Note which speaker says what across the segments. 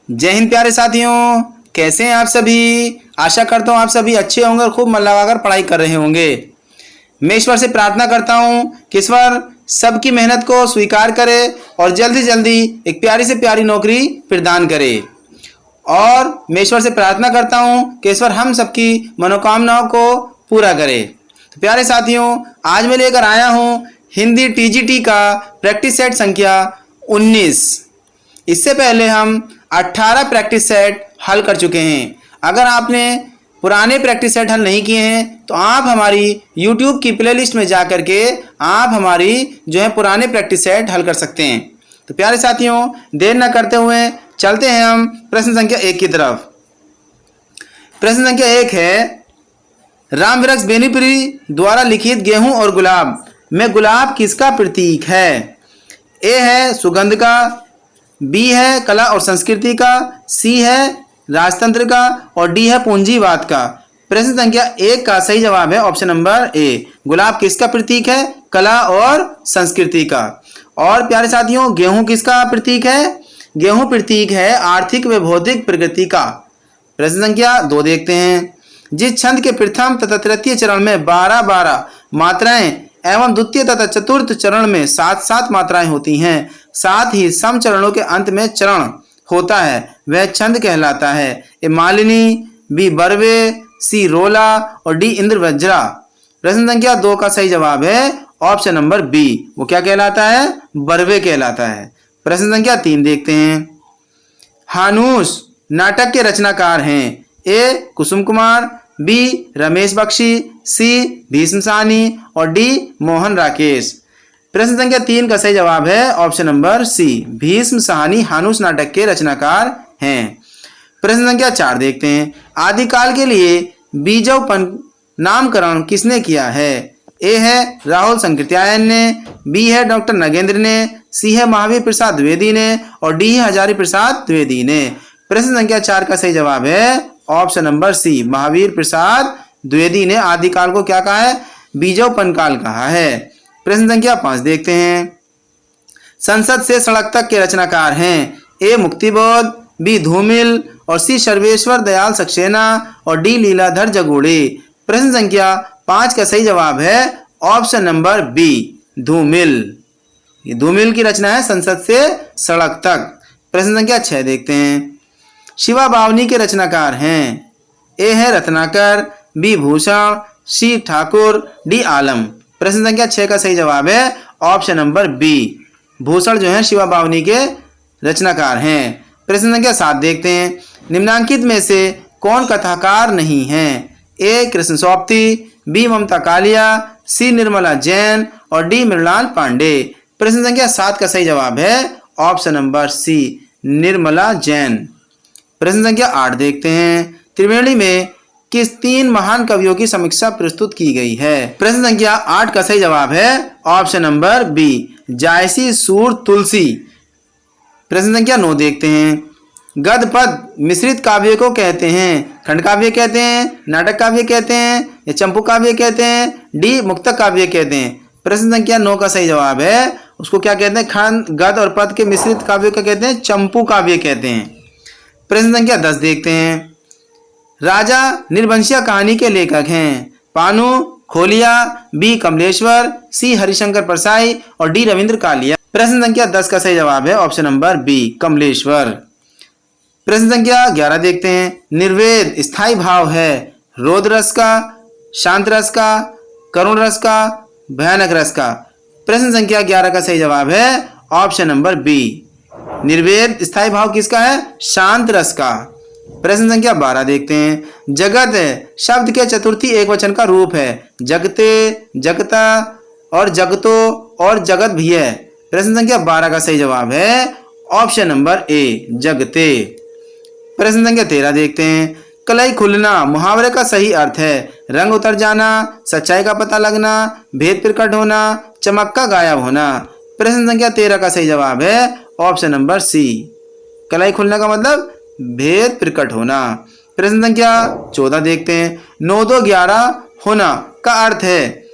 Speaker 1: जय हिंद प्यारे साथियों, कैसे हैं आप सभी। आशा करता हूँ आप सभी अच्छे होंगे और खूब मन लगाकर पढ़ाई कर रहे होंगे। मैं ईश्वर से प्रार्थना करता हूँ कि ईश्वर सबकी मेहनत को स्वीकार करे और जल्दी जल्दी एक प्यारी से प्यारी नौकरी प्रदान करे। और मैं ईश्वर से प्रार्थना करता हूँ कि ईश्वर हम सबकी मनोकामनाओं को पूरा करे। तो प्यारे साथियों, आज मैं लेकर आया हूँ हिंदी टीजीटी का प्रैक्टिस सेट संख्या 19। इससे पहले हम 18 प्रैक्टिस सेट हल कर चुके हैं। अगर आपने पुराने प्रैक्टिस सेट हल नहीं किए हैं तो आप हमारी YouTube की प्लेलिस्ट में जा कर के आप हमारी पुराने प्रैक्टिस सेट हल कर सकते हैं। तो प्यारे साथियों, देर न करते हुए चलते हैं हम प्रश्न संख्या 1 की तरफ। प्रश्न संख्या 1 है, राम वृक्ष बेनीपुरी द्वारा लिखित गेहूं और गुलाब में गुलाब किसका प्रतीक है। ए है सुगंध का, बी है कला और संस्कृति का, सी है राजतंत्र का और डी है पूंजीवाद का। प्रश्न संख्या 1 का सही जवाब है ऑप्शन नंबर ए, गुलाब किसका प्रतीक है, कला और संस्कृति का। और प्यारे साथियों, गेहूं किसका प्रतीक है, गेहूं प्रतीक है आर्थिक व भौतिक प्रगति का। प्रश्न संख्या 2 देखते हैं, जिस छंद के प्रथम तथा तृतीय चरण में 12-12 मात्राएं एवं द्वितीय तथा चतुर्थ चरण में 7-7 मात्राएं होती हैं, साथ ही सम चरणों के अंत में चरण होता है, वह छंद कहलाता है। ए मालिनी, बी बरवे, सी रोला और डी इंद्रवज्रा। प्रश्न संख्या 2 का सही जवाब है ऑप्शन नंबर बी, वो क्या कहलाता है, बरवे कहलाता है। प्रश्न संख्या 3 देखते हैं, हानूस नाटक के रचनाकार हैं। ए कुसुम कुमार, बी रमेश बख्शी, सी भीष्म साहनी और डी मोहन राकेश। प्रश्न संख्या 3 का सही जवाब है option number C, Bhisham Sahni Hanoosh नाटक के रचनाकार हैं। प्रश्न संख्या 4 देखते हैं, आदिकाल के लिए बीजोपन नामकरण किसने किया है। ए है राहुल संकृत्यायन ने, बी है डॉक्टर नगेंद्र ने, सी है महावीर प्रसाद द्विवेदी ने और डी है हजारी प्रसाद द्विवेदी ने। प्रश्न संख्या 4 का सही जवाब है ऑप्शन नंबर सी, महावीर प्रसाद द्विवेदी ने आदिकाल को क्या कहा है, बीजोपन काल कहा है। प्रश्न संख्या 5 देखते हैं, संसद से सड़क तक के रचनाकार हैं। ए मुक्तिबोध, बी धूमिल और सी सर्वेश्वर दयाल सक्सेना और डी लीलाधर जगोड़े। प्रश्न संख्या 5 का सही जवाब है ऑप्शन नंबर बी, धूमिल। ये धूमिल की रचना है संसद से सड़क तक। प्रश्न संख्या 6 देखते हैं, शिवा बावनी के रचनाकार हैं। ए है Ratnakar, B Bhushan, C Thakur, D Alam. प्रश्न संख्या 6 का सही जवाब है option number B, Bhushan Shiva Bawani के रचनाकार हैं। प्रश्न संख्या 7 देखते हैं, निम्नांकित में से कौन कथाकार नहीं है। ए कृष्ण सोप्ती, बी ममता कालिया, सी निर्मला जैन और डी मृणाल पांडे। प्रश्न संख्या 7 का सही जवाब है option number C, Nirmala Jain. प्रश्न संख्या 8 देखते हैं, त्रिवेणी में किस 3 महान कवियों की समीक्षा प्रस्तुत की गई है। प्रश्न संख्या 8 का सही जवाब है ऑप्शन नंबर बी, जायसी सूर तुलसी। प्रश्न संख्या 9 देखते हैं, गद्य पद मिश्रित काव्य को कहते हैं। खंड काव्य कहते हैं, नाटक काव्य कहते हैं या चंपू काव्य कहते हैं, डी मुक्तक काव्य कहते हैं। प्रश्न संख्या 9 का सही जवाब है उसको क्या कहते हैं, खंड गद्य और पद के मिश्रित काव्य को कहते हैं चंपू काव्य कहते हैं। प्रश्न संख्या 10 देखते हैं, राजा निर्वंशिया कहानी के लेखक हैं। पानू खोलिया, बी कमलेश्वर, सी हरिशंकर परसाई और डी रविंद्र कालिया। प्रश्न संख्या 10 का सही जवाब है ऑप्शन नंबर बी, कमलेश्वर। प्रश्न संख्या 11 देखते हैं, निर्वेद स्थायी भाव है। रोद रस का, शांत रस का, करुण रस का, भयानक रस का। प्रश्न संख्या 11 का सही जवाब है ऑप्शन नंबर बी, निर्वेद स्थायी भाव किसका है, शांत रस का। प्रश्न संख्या 12 देखते हैं, जगत शब्द के चतुर्थी एक वचन का रूप है। जगते, जगता और जगतो और जगत भी है। प्रश्न संख्या 12 का सही जवाब है ऑप्शन नंबर ए, जगते। प्रश्न संख्या 13 देखते हैं, कलई खुलना मुहावरे का सही अर्थ है। रंग उतर जाना, सच्चाई का पता लगना, भेद प्रकट होना, चमक का गायब होना। प्रश्न संख्या 13 का सही जवाब है ऑप्शन नंबर सी, कलई खुलना का मतलब भेद प्रकट होना। प्रश्न संख्या 14 देखते हैं, 9-2-11 होना का अर्थ है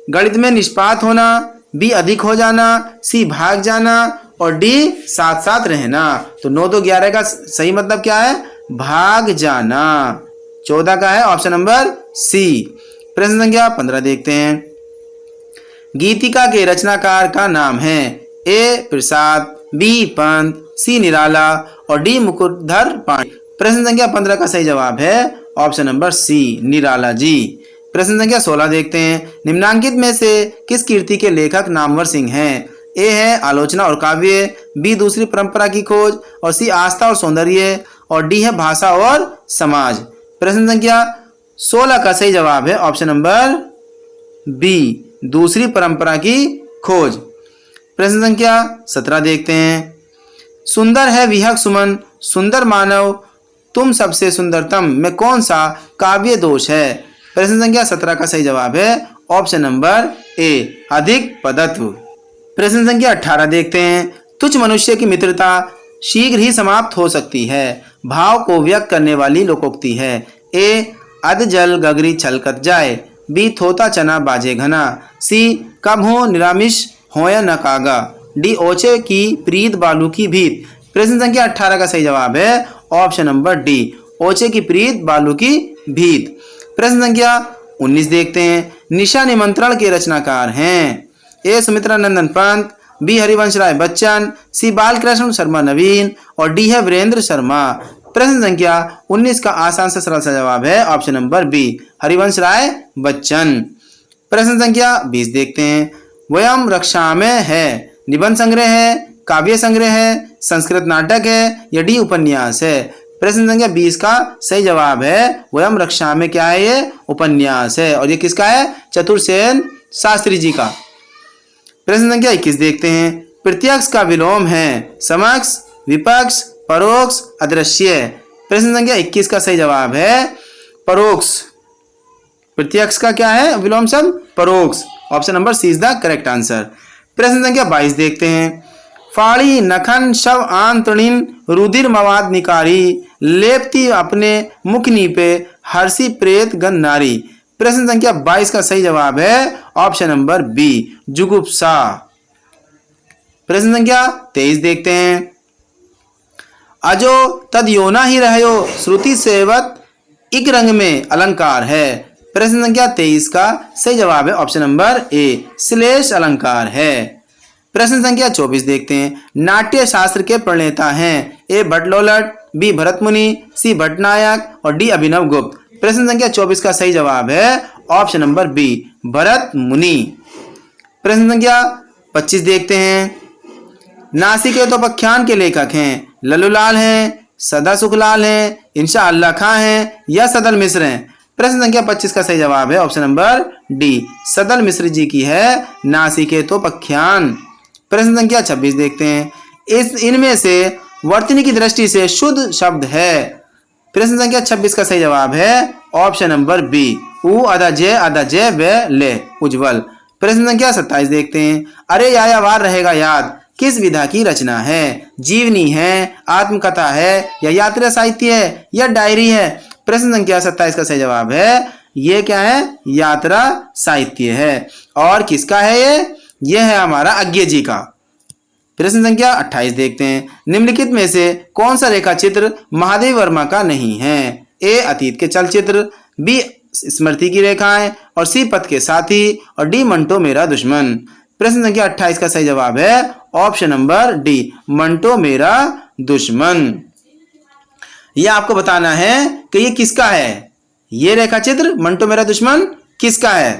Speaker 1: गणित में निष्पात होना, बी अधिक हो जाना, सी भाग जाना और डी साथ साथ रहना। तो 9 2 11 का सही मतलब क्या है? भाग जाना। 14 का है ऑप्शन नंबर सी। प्रश्न संख्या 15 देखते हैं। गीतिका के रचनाकार का नाम है ए प्रसाद, बी पंत, सी निराला और डी मुकुटधर पांडे। प्रश्न संख्या 15 का सही जवाब है ऑप्शन नंबर सी निराला जी। प्रश्न संख्या 16 देखते हैं। निम्नांकित में से किस कृति के लेखक नामवर सिंह हैं? ए है आलोचना और काव्य, बी दूसरी परंपरा की खोज और सी आस्था और सौंदर्य और डी है भाषा और समाज। प्रश्न संख्या 16 का सही जवाब है ऑप्शन नंबर बी दूसरी परंपरा की खोज। प्रश्न संख्या 17 देखते हैं। सुंदर है विहग सुमन, सुंदर मानव, तुम सबसे सुंदरतम में कौन सा काव्य दोष है? प्रश्न संख्या 17 का सही जवाब है ऑप्शन नंबर ए अधिक पदत्व। प्रश्न संख्या 18 देखते हैं। तुच्छ मनुष्य की मित्रता शीघ्र ही समाप्त हो सकती है, भाव को व्यक्त करने वाली लोकोक्ति है। ए अध जल गगरी छलकत जाए, बी थोता चना बाजे घना, सी कब हो निरामिष होया न कागा, डी ओचे की प्रीत बालू की भीत। प्रश्न संख्या 18 का सही जवाब है ऑप्शन नंबर डी ओचे की प्रीत बालू की भीत। प्रश्न संख्या 19 देखते हैं। निशा निमंत्रण के रचनाकार हैं ए सुमित्रा नंदन पंत, बी हरिवंश राय बच्चन, सी बालकृष्ण शर्मा नवीन और डी है वीरेंद्र शर्मा। प्रश्न संख्या 19 का आसान से सरल सा जवाब है option number B Harivansh Rai Bachchan. प्रश्न संख्या 20 देखते हैं। वयम रक्षा में है निबंध संग्रह है, काव्य संग्रह है, संस्कृत नाटक है या डी उपन्यास है? प्रश्न संख्या 20 का सही जवाब है वयम रक्षा में क्या है? ये उपन्यास है। और ये किसका है? चतुर्सेन शास्त्री जी का। प्रश्न संख्या 21 देखते हैं। प्रत्यक्ष का विलोम है समक्ष, विपक्ष, परोक्ष, अदृश्य। प्रश्न संख्या 21 का सही जवाब है परोक्ष। प्रत्यक्ष का क्या है विलोम शब्द? परोक्ष। Option number C is the correct answer. प्रश्न संख्या 22 देखते हैं। फाड़ी नखन शव आन तृणीन रुधिर मवाद निकारी, लेपती अपने मुखनी पे हर्षी प्रेत गन नारी। प्रश्न संख्या 22 का सही जवाब है ऑप्शन नंबर बी जुगुप्सा। प्रश्न संख्या 23 देखते हैं। अजो तद योना ही रहयो श्रुति सेवत इक रंग में अलंकार है। प्रश्न संख्या 23 का सही जवाब है ऑप्शन नंबर ए श्लेष अलंकार है। प्रश्न संख्या 24 देखते हैं। नाट्य शास्त्र के प्रणेता हैं ए भट्टलोलट, बी भरत मुनि, सी भट्टनायक और डी अभिनव गुप्त। प्रश्न संख्या 24 का सही जवाब है ऑप्शन नंबर बी भरत मुनि। प्रश्न संख्या 25 देखते हैं। नासिकेतोपाख्यान के लेखक हैं लल्लूलाल हैं, सदा सुखलाल हैं, इंशा अल्लाह खां हैं या सदल मिश्र हैं? प्रश्न संख्या 25 का सही जवाब है ऑप्शन नंबर डी सदल मिश्र जी की है नासिकेतोपाख्यान। प्रश्न संख्या 26 देखते हैं। इनमें से वर्तनी की दृष्टि से शुद्ध शब्द है। प्रश्न संख्या 26 का सही जवाब है ऑप्शन नंबर बी उ अदा जय व ले उज्जवल। प्रश्न संख्या 27 देखते हैं। अरे यायावार रहेगा याद किस विधा की रचना है? जीवनी है, आत्मकथा है या यात्रा साहित्य है या डायरी है? प्रश्न संख्या 27 का सही जवाब है ये क्या है? यात्रा साहित्य है। और किसका है ये है हमारा अज्ञे जी का। प्रश्न संख्या 28 देखते हैं। निम्नलिखित में से कौन सा रेखा चित्र महादेव वर्मा का नहीं है? ए अतीत के चलचित्र, बी स्मृति की रेखाएं और सी पथ के साथी और डी मंटो मेरा दुश्मन। प्रश्न संख्या 28 का सही जवाब है ऑप्शन नंबर डी मंटो मेरा दुश्मन। यह आपको बताना है कि ये किसका है। ये रेखा चित्र मंटो मेरा दुश्मन किसका है?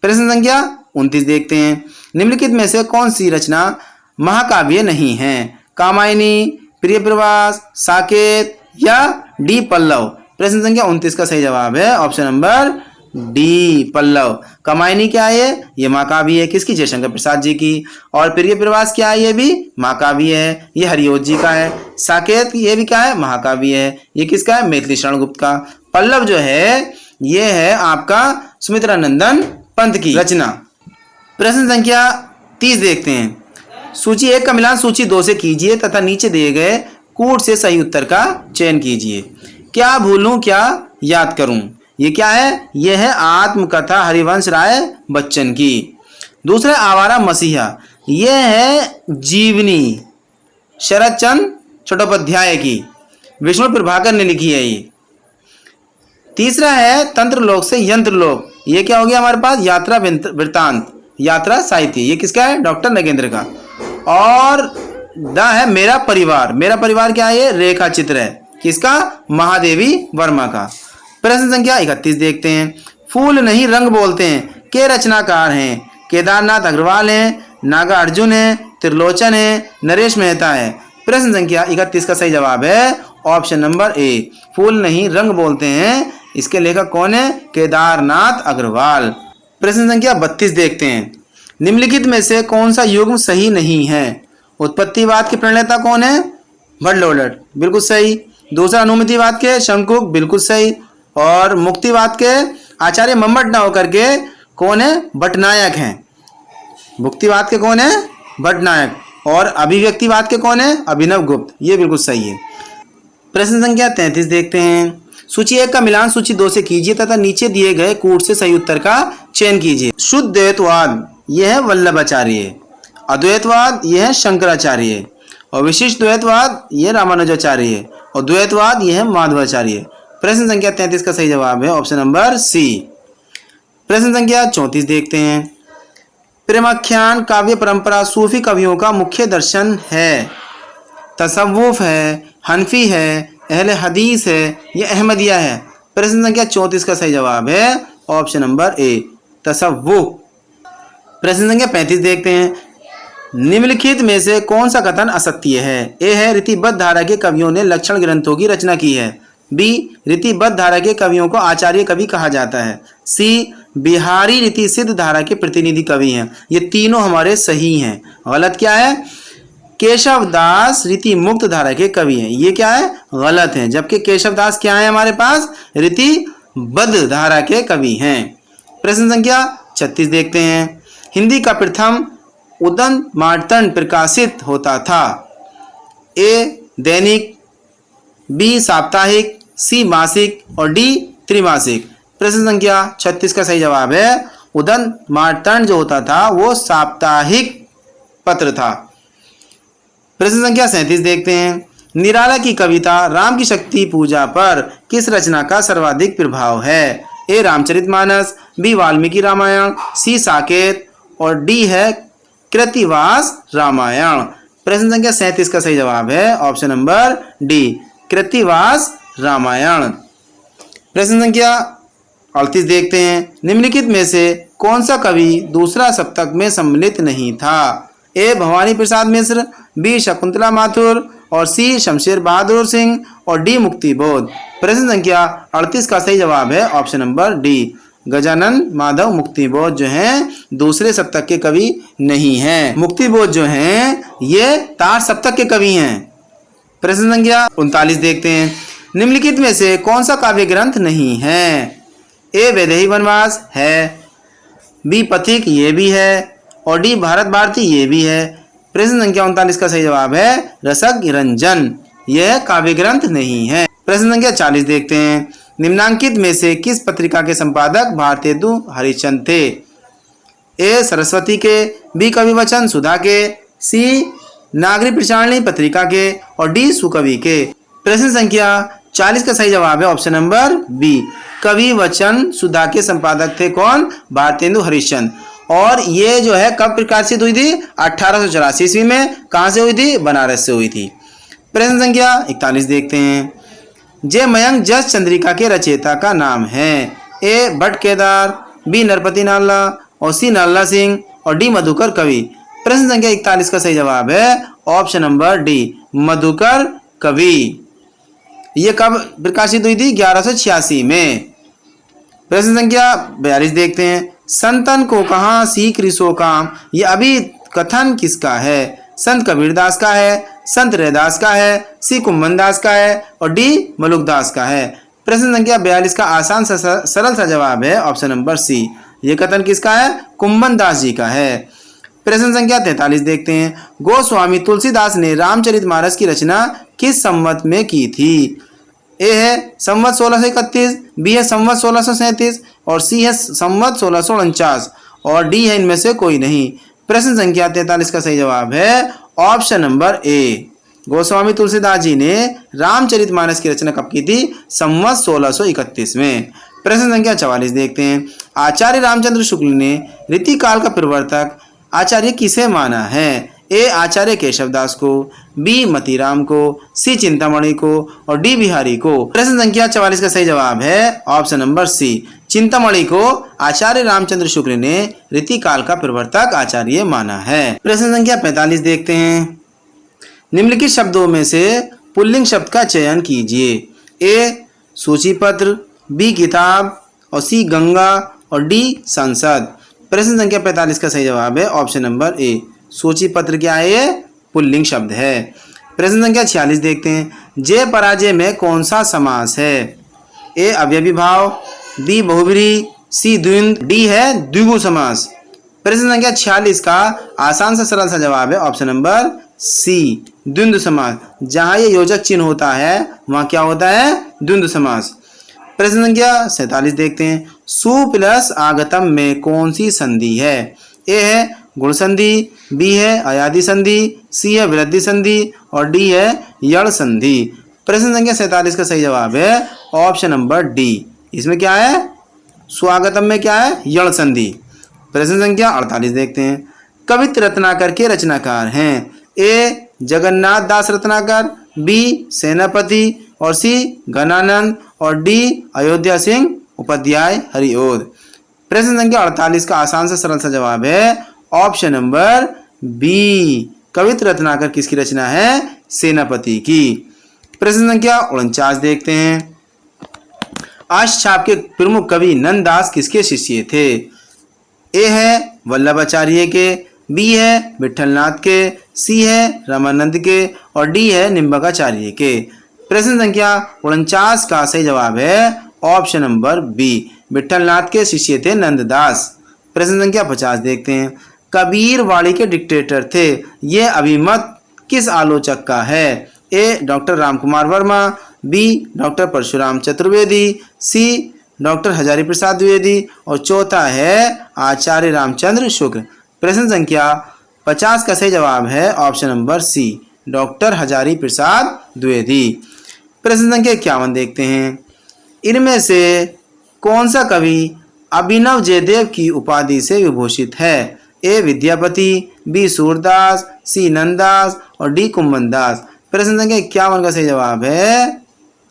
Speaker 1: प्रश्न संख्या 29 देखते हैं। निम्नलिखित में से कौन सी रचना महाकाव्य नहीं है? कामायनी, प्रिय प्रवास, साकेत या डी पल्लव? प्रश्न संख्या 29 का सही जवाब है option number D Pallav. Kamayani क्या है? ये महाकाव्य है किसकी? जयशंकर प्रसाद जी की। और प्रिय प्रवास क्या है? ये भी महाकाव्य है, ये हरिओत जी का है। साकेत ये भी क्या है? महाकाव्य है, ये किसका है? मैथिली शरण गुप्त का। पल्लव जो है ये है आपका सुमित्रा नंदन पंत की रचना। प्रश्न संख्या 30 देखते हैं। सूची 1 का मिलान सूची 2 से कीजिए तथा नीचे दिए गए कूट से सही उत्तर का चयन कीजिए। क्या भूलूं क्या याद करूं? ये क्या है? ये है आत्मकथा हरिवंश राय बच्चन की। दूसरा आवारा मसीहा, ये है जीवनी शरद चंद्र चट्टोपाध्याय की, विष्णु प्रभाकर ने लिखी है ये। तीसरा है तंत्र लोक से यंत्र लोक, ये क्या हो गया हमारे पास, यात्रा वृत्तांत, यात्रा साहित्य, ये किसका है, डॉक्टर नगेंद्र का। और द है मेरा परिवार, मेरा परिवार क्या है, ये रेखा चित्र है, किसका, महादेवी वर्मा का। प्रश्न संख्या 31 देखते हैं। फूल नहीं रंग बोलते हैं के रचनाकार हैं, केदारनाथ अग्रवाल हैं, नागा अर्जुन है, त्रिलोचन है, नरेश मेहता है। प्रश्न संख्या 31 का सही जवाब है ऑप्शन नंबर ए, फूल नहीं रंग बोलते हैं। इसके लेखक कौन है, केदारनाथ अग्रवाल। प्रश्न संख्या 32 देखते हैं। निम्नलिखित में से कौन सा युग्म सही नहीं है। उत्पत्तिवाद के प्रणेता कौन है, भट्टलोडट, बिल्कुल सही। दूसरा अनुमितिवाद के शंकुक, बिल्कुल सही। और मुक्तिवाद के आचार्य मम्मट ना होकर के कौन है, भट्टनायक हैं। मुक्तिवाद के कौन है, भट्टनायक। और अभिव्यक्तिवाद के कौन है, अभिनव गुप्त, ये बिल्कुल सही है। प्रश्न संख्या 33 देखते हैं। सूची 1 का मिलान सूची 2 से कीजिए तथा नीचे दिए गए कूट से सही उत्तर का चयन कीजिए। शुद्ध द्वैतवाद यह है वल्लभाचार्य, अद्वैतवाद यह है शंकराचार्य, और विशिष्ट द्वैतवाद यह रामानुजाचार्य, और द्वैतवाद यह है माधवाचार्य। प्रश्न संख्या 33 का सही जवाब है ऑप्शन नंबर सी। प्रश्न संख्या 34 देखते हैं। प्रेमाख्यान काव्य परंपरा सूफी कवियों का मुख्य दर्शन है। तसव्वुफ है, हनफी है, अहले हदीस है, यह अहमदिया है। प्रश्न संख्या 34 का सही जवाब है ऑप्शन नंबर ए, तसव्वुफ। प्रश्न संख्या 35 देखते हैं। निम्नलिखित में से कौन सा कथन असत्य है। ए है रीतिबद्ध धारा के कवियों ने लक्षण ग्रंथों की रचना की है। बी रीतिबद्ध धारा के कवियों को आचार्य कवि कहा जाता है। सी बिहारी रीति सिद्ध धारा के प्रतिनिधि कवि हैं। ये तीनों हमारे सही हैं। गलत क्या है, केशव दास रीति मुक्त धारा के कवि हैं, ये क्या है, गलत है। जबकि केशव दास क्या है, हमारे पास रीतिबद्ध धारा के कवि हैं। प्रश्न संख्या 36 देखते हैं। हिंदी का प्रथम उदंत मार्तंड प्रकाशित होता था। ए दैनिक, बी साप्ताहिक, सी मासिक, और डी त्रिमासिक। प्रश्न संख्या 36 का सही जवाब है उदंत मार्तंड जो होता था वो साप्ताहिक पत्र था। प्रश्न संख्या 37 देखते हैं। निराला की कविता राम की शक्ति पूजा पर किस रचना का सर्वाधिक प्रभाव है। ए रामचरितमानस, बी वाल्मीकि रामायण, सी साकेत, और डी है कृतिवास रामायण। प्रश्न संख्या 37 का सही जवाब है option number D, Krittivas Ramayan. प्रश्न संख्या 38 देखते हैं। निम्नलिखित में से कौन सा कवि दूसरा सप्तक में सम्मिलित नहीं था। ए भवानी प्रसाद मिश्र, बी शकुंतला माथुर, और सी शमशेर बहादुर सिंह, और डी मुक्तिबोध। प्रश्न संख्या 38 का सही जवाब है option number D, Gajanan Madhav Muktibodh जो हैं दूसरे सप्तक के कवि नहीं हैं। मुक्तिबोध जो हैं ये तार सप्तक के कवि हैं। प्रश्न संख्या 39 देखते हैं। निम्नलिखित में से कौन सा काव्य ग्रंथ नहीं है। ए वैदेही वनवास है, बी पथिक ये भी है, और डी भारत भारती ये भी है। प्रश्न संख्या 39 का सही जवाब है रसक रंजन, यह काव्य ग्रंथ नहीं है। प्रश्न संख्या 40 देखते हैं। निम्नांकित में से किस पत्रिका के संपादक भारतेंदु हरिश्चंद्र थे। ए सरस्वती के, बी कविवचन सुधा के, सी नागरी प्रचारणी पत्रिका के, और डी सुकवि के। प्रश्न संख्या 40 का सही जवाब है ऑप्शन नंबर बी, कविवचन सुधा के संपादक थे कौन, भारतेंदु हरिश्चंद्र। और ये जो है कब प्रकाशित हुई थी, 1884 ईस्वी में। कहाँ से हुई थी, बनारस से हुई थी। प्रश्न संख्या 41 देखते हैं। जय मयंक जस चंद्रिका के रचयिता का नाम है। ए भट्ट केदार, बी नरपति नाल्ला, और सी नाल्ला सिंह, और डी मधुकर कवि। प्रश्न संख्या 41 का सही जवाब है ऑप्शन नंबर डी, मधुकर कवि। ये कब प्रकाशित हुई थी, 1186 में। प्रश्न संख्या 42 देखते हैं। संतन को कहाँ सीख रिसो काम, ये अभी कथन किसका है। संत कबीरदास का है, संत रैदास का है, सी कुम्भन दास का है, और डी मलुकदास का है। प्रश्न संख्या 42 का आसान सा सरल सा जवाब है ऑप्शन नंबर सी, ये कथन किसका है, कुम्भन दास जी का है। प्रश्न संख्या 43 देखते हैं। गोस्वामी तुलसीदास ने रामचरितमानस की रचना किस संवत में की थी। ए है संवत 1631, बी है संवत 1637, और सी है संवत 1649, और डी है इनमें से कोई नहीं। प्रश्न संख्या 43 का सही जवाब है option number A, Goswami Tulsidas ji ने रामचरितमानस की रचना कब की थी? संवत 1631 में। प्रश्न संख्या 44 देखते हैं। आचार्य रामचंद्र शुक्ल ने रीतिकाल का प्रवर्तक आचार्य किसे माना है? ए आचार्य केशवदास को, बी मतीराम को, सी चिंतामणि को और डी बिहारी को। प्रश्न संख्या 44 का सही जवाब है ऑप्शन नंबर सी, चिंतामणि को आचार्य रामचंद्र शुक्ल ने रीतिकाल का प्रवर्तक आचार्य माना है। प्रश्न संख्या 45 देखते हैं। निम्नलिखित शब्दों में से पुल्लिंग शब्द का चयन कीजिए। ए सूचीपत्र, बी किताब और सी गंगा और डी संसद। प्रश्न संख्या 45 का सही जवाब है ऑप्शन नंबर ए, सूचीपत्र क्या है? ये पुल्लिंग शब्द है। प्रश्न संख्या 46 देखते हैं। जय पराजय में कौन सा समास है? ए अवयवी भाव, बी बहुब्रीहि, सी द्विंद, डी है द्विगु समास। प्रश्न संख्या 46 का आसान सा सरल सा जवाब है ऑप्शन नंबर सी, द्वंद्व समास। जहां ये योजक चिन्ह होता है वहां क्या होता है? द्वंद्व समास। प्रश्न संख्या 47 देखते हैं। सु प्लस आगतम में कौन सी संधि है? ए है गुण संधि, बी है अयादि संधि, सी है वृद्धि संधि और डी है यड़ संधि। प्रश्न संख्या 47 का सही जवाब है ऑप्शन नंबर डी। इसमें क्या है? स्वागतम में क्या है? यड़ संधि। प्रश्न संख्या 48 देखते हैं। कवित्र रत्नाकर के रचनाकार हैं? ए जगन्नाथ दास रत्नाकर, बी सेनापति और सी घनानंद और डी अयोध्या सिंह उपाध्याय हरिओद। प्रश्न संख्या 48 का आसान सा सरल सा जवाब है ऑप्शन नंबर बी, कवित्र रत्नाकर किसकी रचना है? सेनापति की। प्रश्न संख्या 49 देखते हैं। अष्टछाप के प्रमुख कवि नंददास किसके शिष्य थे? ए है वल्लभाचार्य के, बी है विठलनाथ के, सी है रामानंद के और डी है निम्बकाचार्य के। प्रश्न संख्या 49 का सही जवाब है ऑप्शन नंबर बी, विठलनाथ के शिष्य थे नंददास। प्रश्न संख्या 50 देखते हैं। कबीर वाणी के डिक्टेटर थे, ये अभिमत किस आलोचक का है? A doctor Ramkumar Verma, B doctor Parshuram Chaturvedi, C doctor Hazari Prasad Dwivedi और चौथा है आचार्य रामचंद्र शुक्ल। प्रश्न संख्या 50 का सही जवाब है option number C, doctor Hazari Prasad Dwivedi. प्रश्न संख्या 51 देखते हैं। इनमें से कौन सा कवि अभिनव जयदेव की उपाधि से विभूषित है? ए विद्यापति, बी सूरदास, सी नंददास और डी कुंभनदास। प्रश्न संख्या 51 का सही जवाब है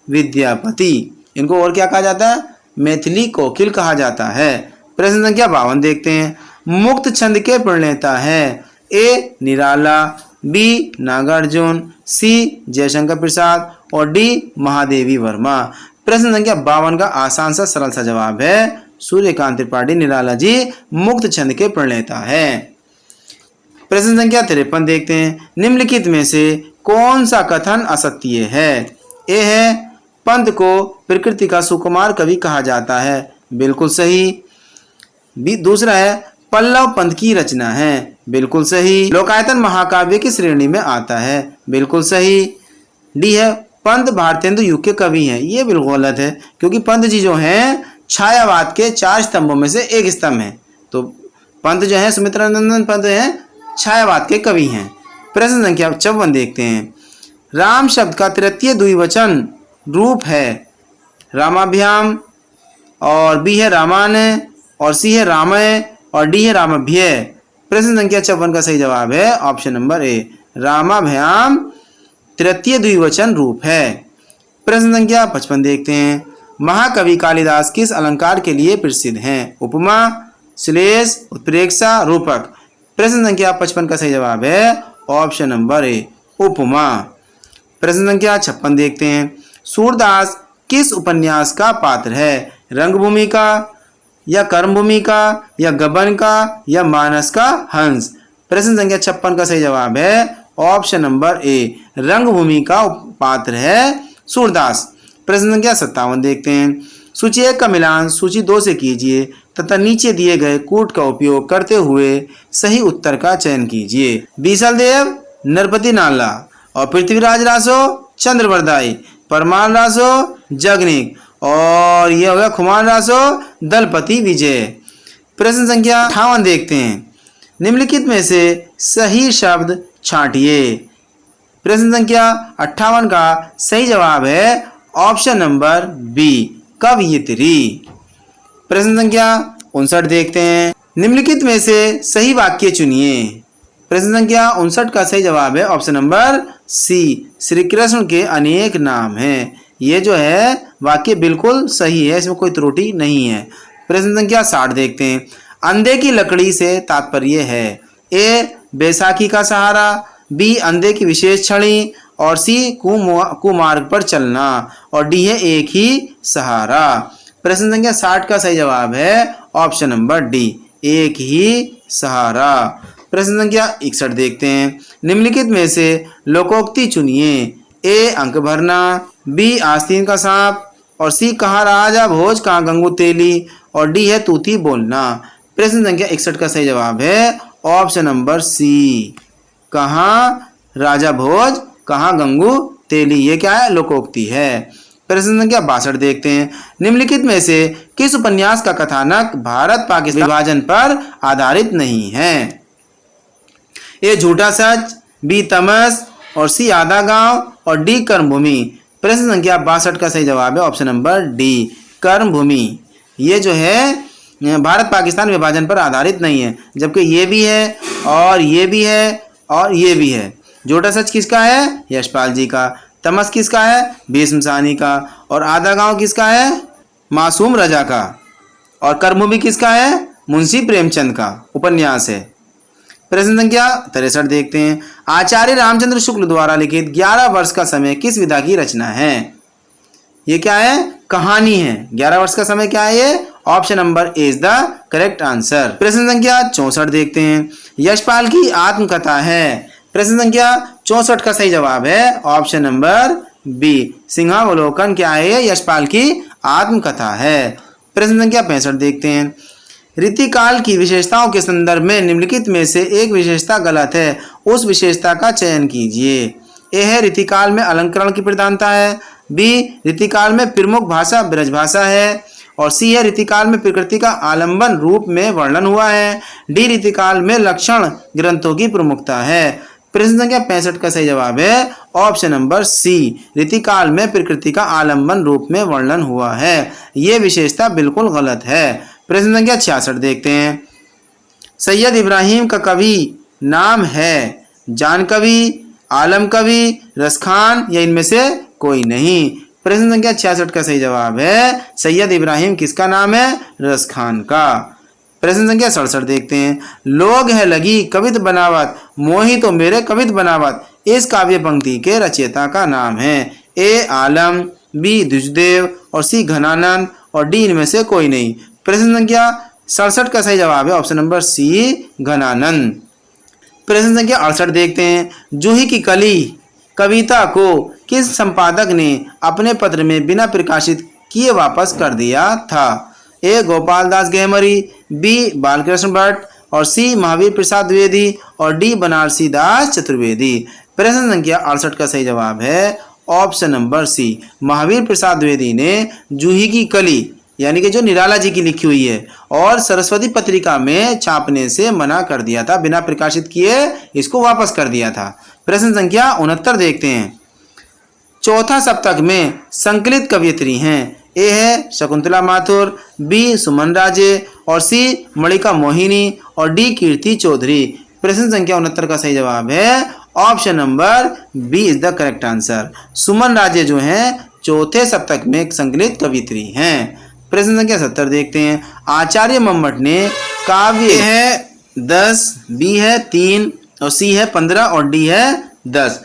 Speaker 1: विद्यापति। इनको और क्या कहा जाता है? मैथिली कोकिल कहा जाता है। प्रश्न संख्या 52 देखते हैं। मुक्त छंद के प्रणेता है? ए निराला, बी नागार्जुन, सी जयशंकर प्रसाद और डी महादेवी वर्मा। प्रश्न संख्या 52 का आसान सा सरल सा जवाब है सूर्यकांत त्रिपाठी निराला जी मुक्त छंद के प्रणेता है। प्रश्न संख्या 53 देखते हैं। निम्नलिखित में से कौन सा कथन असत्य है? ए है पंत को प्रकृति का सुकुमार कवि कहा जाता है, बिल्कुल सही। बी दूसरा है पल्लव पंत की रचना है, बिल्कुल सही। लोकायतन महाकाव्य की श्रेणी में आता है, बिल्कुल सही। डी है पंत भारतेंदु युग के कवि हैं, ये बिल्कुल गलत है क्योंकि पंत जी जो हैं छायावाद के 4 स्तंभों में से एक स्तंभ है। तो पंत जो है सुमित्रानंदन पंत हैं छायावाद के कवि हैं। प्रश्न संख्या 54 देखते हैं। राम शब्द का तृतीय द्विवचन रूप है रामाभ्याम और बी है रामान और सी है रामय और डी है रामभ्य। प्रश्न संख्या 54 का सही जवाब है ऑप्शन नंबर ए, रामाभ्याम तृतीय द्विवचन रूप है। प्रश्न संख्या 55 देखते हैं। महाकवि कालिदास किस अलंकार के लिए प्रसिद्ध हैं? उपमा, श्लेष, उत्प्रेक्षा, रूपक। प्रश्न संख्या 55 का सही जवाब है ऑप्शन नंबर ए, उपमा। प्रश्न संख्या 56 देखते हैं। सूरदास किस उपन्यास का पात्र है? रंगभूमि का या कर्मभूमि का या गबन का या मानस का हंस। प्रश्न संख्या 56 का सही जवाब है ऑप्शन नंबर ए, रंगभूमि का पात्र है सूरदास। प्रश्न संख्या 57 देखते हैं। सूची 1 का मिलान सूची 2 से कीजिए तथा नीचे दिए गए कूट का उपयोग करते हुए सही उत्तर का चयन कीजिए। बीसल देव नरपति नाला और पृथ्वीराज रासो चंद्रवरदाई, परमार रासो जगनिक और यह हो गया खुमान रासो दलपति विजय। प्रश्न संख्या 58 देखते हैं। निम्नलिखित में से सही शब्द छांटिए। प्रश्न संख्या 58 का सही जवाब है ऑप्शन नंबर बी, कवयित्री। प्रश्न संख्या 59 देखते हैं। निम्नलिखित में से सही वाक्य चुनिए। प्रश्न संख्या 59 का सही जवाब है option number C, Shri Krishna के अनेक नाम हैं। ये जो है वाक्य बिल्कुल सही है, इसमें कोई त्रुटि नहीं है। प्रश्न संख्या 60 देखते हैं। अंधे की लकड़ी से तात्पर्य है ए, बैसाखी का सहारा, बी, अंधे की विशेष छड़ी, और सी, कुमार्ग पर चलना, और डी है एक ही सहारा। प्रश्न संख्या 60 का सही जवाब है ऑप्शन नंबर डी, एक ही सहारा। प्रश्न संख्या 61 देखते हैं। निम्नलिखित में से लोकोक्ति चुनिए। ए, अंक भरना, बी, आस्तीन का सांप, और सी, कहाँ राजा भोज कहाँ गंगू तेली, और डी है तूती बोलना। प्रश्न संख्या 61 का सही जवाब है ऑप्शन नंबर सी, कहाँ राजा भोज कहाँ गंगू तेली। ये क्या है? लोकोक्ति है। प्रश्न संख्या 62 देखते हैं। निम्नलिखित में से किस उपन्यास का कथानक भारत पाकिस्तान विभाजन पर आधारित नहीं है? ए, झूठा सच, बी, तमस, और सी, आधा गांव, और डी, कर्मभूमि। प्रश्न संख्या 62 का सही जवाब है ऑप्शन नंबर डी, कर्मभूमि। ये जो है भारत पाकिस्तान विभाजन पर आधारित नहीं है, जबकि ये भी है और ये भी है और ये भी है। झूठा सच किसका है? यशपाल जी का। तमस किसका है? भीष्म साहनी का। और आधा गांव किसका है? मासूम रजा का। और कर्मभूमि किसका है? मुंशी प्रेमचंद का उपन्यास है। प्रश्न संख्या 63 देखते हैं। आचार्य रामचंद्र शुक्ल द्वारा लिखित 11 वर्ष का समय किस विधा की रचना है? ये क्या है? कहानी है। 11 वर्ष का समय क्या है? ये option number A is the correct answer. प्रश्न संख्या 64 देखते हैं। यशपाल की आत्मकथा है। प्रश्न संख्या 64 का सही जवाब है ऑप्शन नंबर बी, सिंहावलोकन क्या है? यशपाल की आत्मकथा है। प्रश्न संख्या 65 देखते हैं। रीतिकाल की विशेषताओं के संदर्भ में निम्नलिखित में से एक विशेषता गलत है, उस विशेषता का चयन कीजिए। ए है रीतिकाल में अलंकरण की प्रधानता है, बी, रीतिकाल में प्रमुख भाषा ब्रज भाषा है, और सी है रीतिकाल में प्रकृति का आलंबन रूप में वर्णन हुआ है, डी, रीतिकाल में लक्षण ग्रंथों की प्रमुखता है। प्रश्न संख्या 65 का सही जवाब है ऑप्शन नंबर सी, रीतिकाल में प्रकृति का आलंबन रूप में वर्णन हुआ है। ये विशेषता बिल्कुल गलत है। प्रश्न संख्या 66 देखते हैं। सैयद इब्राहिम का कवि नाम है जान कवि, आलम कवि, रसखान, या इनमें से कोई नहीं। प्रश्न संख्या 66 का सही जवाब है सैयद इब्राहिम किसका नाम है? रसखान का। प्रश्न संख्या 67 देखते हैं। लोग है लगी कवित बनावत, मोही तो मेरे कवित बनावत, इस काव्य पंक्ति के रचयिता का नाम है। ए, आलम, बी, द्विजदेव, और सी, घनानंद, और डी, इनमें से कोई नहीं। प्रश्न संख्या 67 का सही जवाब है ऑप्शन नंबर सी, घनानंद। प्रश्न संख्या 68 देखते हैं। जूही की कली कविता को किस संपादक ने अपने पत्र में बिना प्रकाशित किए वापस कर दिया था? ए, गोपाल दास गहमरी, बी, बालकृष्ण भट्ट, और सी, महावीर प्रसाद द्विवेदी, और डी, बनारसी दास चतुर्वेदी। प्रश्न संख्या 68 का सही जवाब है ऑप्शन नंबर सी, महावीर प्रसाद द्विवेदी ने जूही की कली यानी कि जो निराला जी की लिखी हुई है और सरस्वती पत्रिका में छापने से मना कर दिया था, बिना प्रकाशित किए इसको वापस कर दिया था। प्रश्न संख्या 69 देखते हैं। चौथा सप्तक में संकलित कवयित्री हैं। ए है शकुंतला माथुर, बी, सुमन राजे, और सी, मणिका मोहिनी, और डी, कीर्ति चौधरी। प्रश्न संख्या 69 का सही जवाब है option number B is the correct answer. Suman Raje जो हैं चौथे सप्तक में एक संकलित कवयित्री हैं। प्रश्न संख्या 70 देखते हैं। आचार्य मम्मट ने काव्य है 10, बी है 3, और सी है 15, और डी है 10।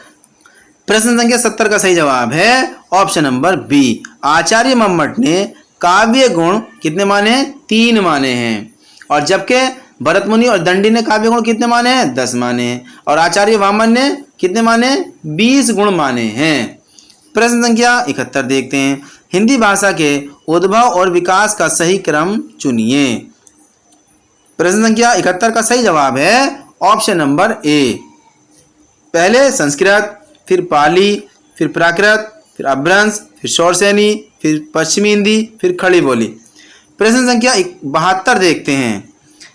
Speaker 1: प्रश्न संख्या 70 का सही जवाब है ऑप्शन नंबर बी, आचार्य मम्मट ने काव्य गुण कितने माने? 3 माने हैं, और जबकि भरत मुनि और दंडी ने काव्य गुण कितने माने हैं? 10 माने हैं, और आचार्य वामन ने कितने माने? 20 गुण माने हैं। प्रश्न संख्या 71 देखते हैं। हिंदी भाषा के उद्भव और विकास का सही क्रम चुनिए। प्रश्न संख्या 71 का सही जवाब है ऑप्शन नंबर ए, पहले संस्कृत, फिर पाली, फिर प्राकृत, फिर अपभ्रंश, फिर शौरसेनी, फिर पश्चिमी हिंदी, फिर खड़ी बोली। प्रश्न संख्या 72 देखते हैं।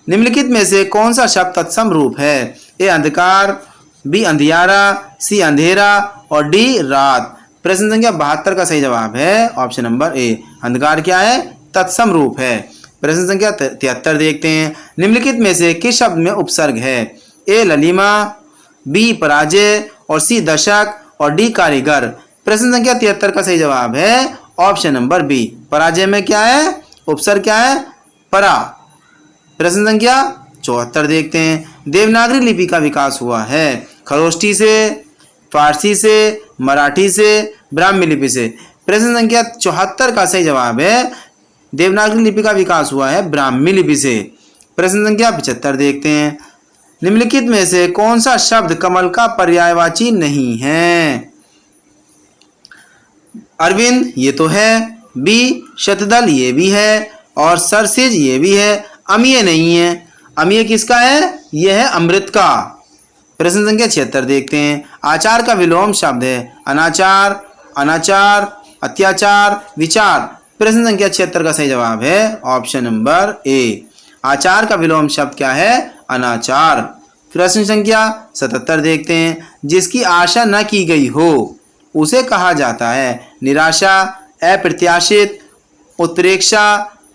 Speaker 1: निम्नलिखित में से कौन सा शब्द तत्सम रूप है? ए, अंधकार, बी अंधियारा, सी अंधेरा और डी रात। प्रश्न संख्या 72 का सही जवाब है ऑप्शन नंबर ए, अंधकार क्या है? तत्सम रूप है। प्रश्न संख्या 73 देखते हैं, निम्नलिखित में से किस शब्द में उपसर्ग है? ए ललिमा, बी पराजय और सी दशक और डी कारीगर। प्रश्न संख्या 73 का सही जवाब है ऑप्शन नंबर बी, पराजय में क्या है? उपसर्ग क्या है? परा। प्रश्न संख्या 74 देखते हैं, देवनागरी लिपि का विकास हुआ है खरोष्ठी से, फारसी से, मराठी से, ब्राह्मी लिपि से। प्रश्न संख्या 74 का सही जवाब है देवनागरी लिपि का विकास हुआ है ब्राह्मी लिपि से। प्रश्न संख्या 75 देखते हैं, निम्नलिखित में से कौन सा शब्द कमल का पर्यायवाची नहीं है? अरविंद ये तो है, बी शतदल ये भी है और सरसिज ये भी है, अमीय नहीं है। अमीय किसका है? यह है अमृत का। प्रश्न संख्या 76 देखते हैं, आचार का विलोम शब्द है अनाचार, अनाचार, अत्याचार, विचार। प्रश्न संख्या 76 का सही जवाब है ऑप्शन नंबर ए, आचार का विलोम शब्द क्या है? अनाचार। प्रश्न संख्या 77 देखते हैं, जिसकी आशा न की गई हो उसे कहा जाता है निराशा, अप्रत्याशित, उत्प्रेक्षा,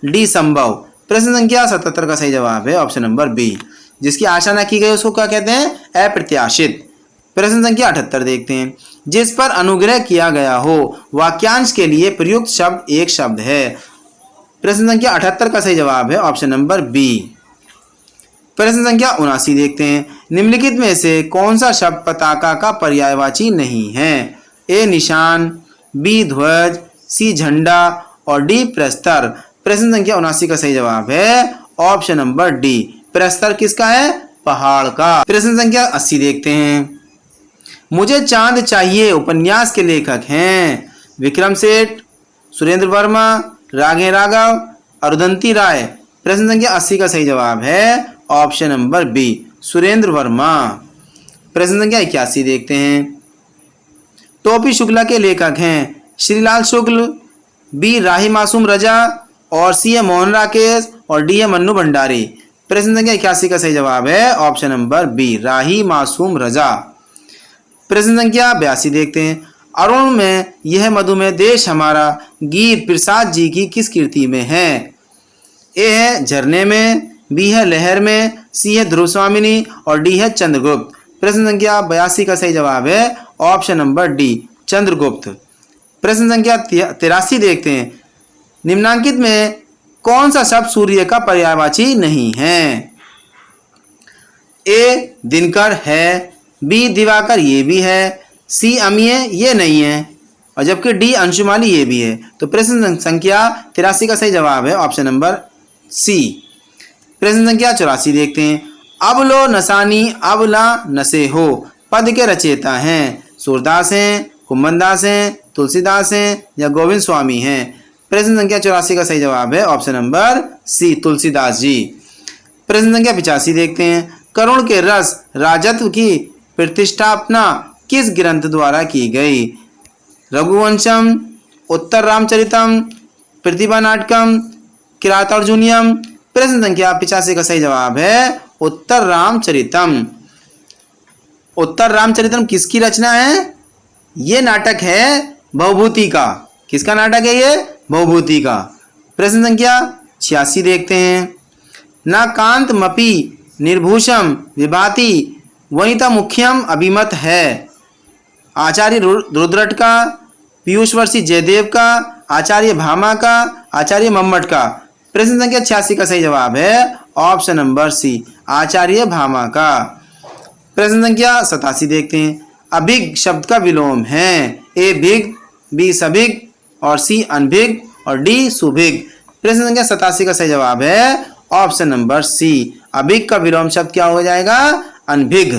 Speaker 1: डी संभव। प्रश्न संख्या 77 का सही जवाब है ऑप्शन नंबर बी, जिसकी आशा न की गई उसको क्या कहते हैं? अप्रत्याशित। प्रश्न संख्या 78 देखते हैं, जिस पर अनुग्रह किया गया हो वाक्यांश के लिए प्रयुक्त शब्द एक शब्द है। प्रश्न संख्या 78 का सही जवाब है ऑप्शन नंबर बी। प्रश्न संख्या 79 देखते हैं, निम्नलिखित में से कौन सा शब्द पताका का पर्यायवाची नहीं है? ए निशान, बी ध्वज, सी झंडा और डी प्रस्तर। प्रश्न संख्या 79 का सही जवाब है ऑप्शन नंबर डी, प्रस्तर किसका है? पहाड़ का। प्रश्न संख्या 80 देखते हैं, मुझे चांद चाहिए उपन्यास के लेखक हैं विक्रम सेठ, सुरेंद्र वर्मा, राघे राघव, अरुंधति राय। प्रश्न संख्या 80 का सही जवाब है option number B, Surendra Verma. प्रश्न संख्या 81 देखते हैं, टोपी शुक्ला के लेखक हैं श्रीलाल शुक्ल, बी राही मासूम रजा और सी है मोहन राकेश और डी है मन्नू भंडारी। प्रश्न संख्या 81 का सही जवाब है option number B, Rahi Masoom रजा। प्रश्न संख्या 82 देखते हैं, अरुण में यह मधुमेह देश हमारा गीत प्रसाद जी की किस कृति में है? ए है झरने में, बी है लहर में, सी है ध्रुव स्वामिनी और डी है चंद्रगुप्त। प्रश्न संख्या 82 का सही जवाब है ऑप्शन नंबर डी, चंद्रगुप्त। प्रश्न संख्या 83 देखते हैं, निम्नांकित में कौन सा शब्द सूर्य का पर्यायवाची नहीं है? ए दिनकर है, बी दिवाकर ये भी है, सी अमीय ये नहीं है और जबकि डी अंशुमाली ये भी है। तो प्रश्न संख्या 83 का सही जवाब है ऑप्शन नंबर सी। प्रश्न संख्या 84 देखते हैं, अब लो नसानी अब ला नसे हो पद के रचयिता हैं सूरदास हैं, कुम्भनदास हैं, तुलसीदास हैं या गोविंद स्वामी हैं। प्रश्न संख्या 84 का सही जवाब है ऑप्शन नंबर सी, तुलसीदास जी। प्रश्न संख्या 85 देखते हैं, करुण के रस राजत्व की प्रतिष्ठापना किस ग्रंथ द्वारा की गई? रघुवंशम, उत्तर रामचरितम, प्रतिभा नाटकम, किरातार्जुनीयम। प्रश्न संख्या 85 का सही जवाब है उत्तर रामचरितम। उत्तर रामचरितम किसकी रचना है? ये नाटक है भवभूति का। किसका नाटक है ये? भवभूति का। प्रश्न संख्या 86 देखते हैं, ना कांत मपि निर्भूषम विभाति वनिता मुख्यम अभिमत है। आचार्य रुद्रट का, पीयूषवर्षी जयदेव का, आचार्य भामा का, आचार्य मम्मट का। प्रश्न संख्या 86 का सही जवाब है ऑप्शन नंबर सी, आचार्य भामा का। प्रश्न संख्या 87 देखते हैं, अभिग शब्द का विलोम है ए भिग, बी सभिग और सी अनभिग और डी सुभिग। प्रश्न संख्या 87 का सही जवाब है ऑप्शन नंबर सी, अभिग का विलोम शब्द क्या हो जाएगा? अनभिग।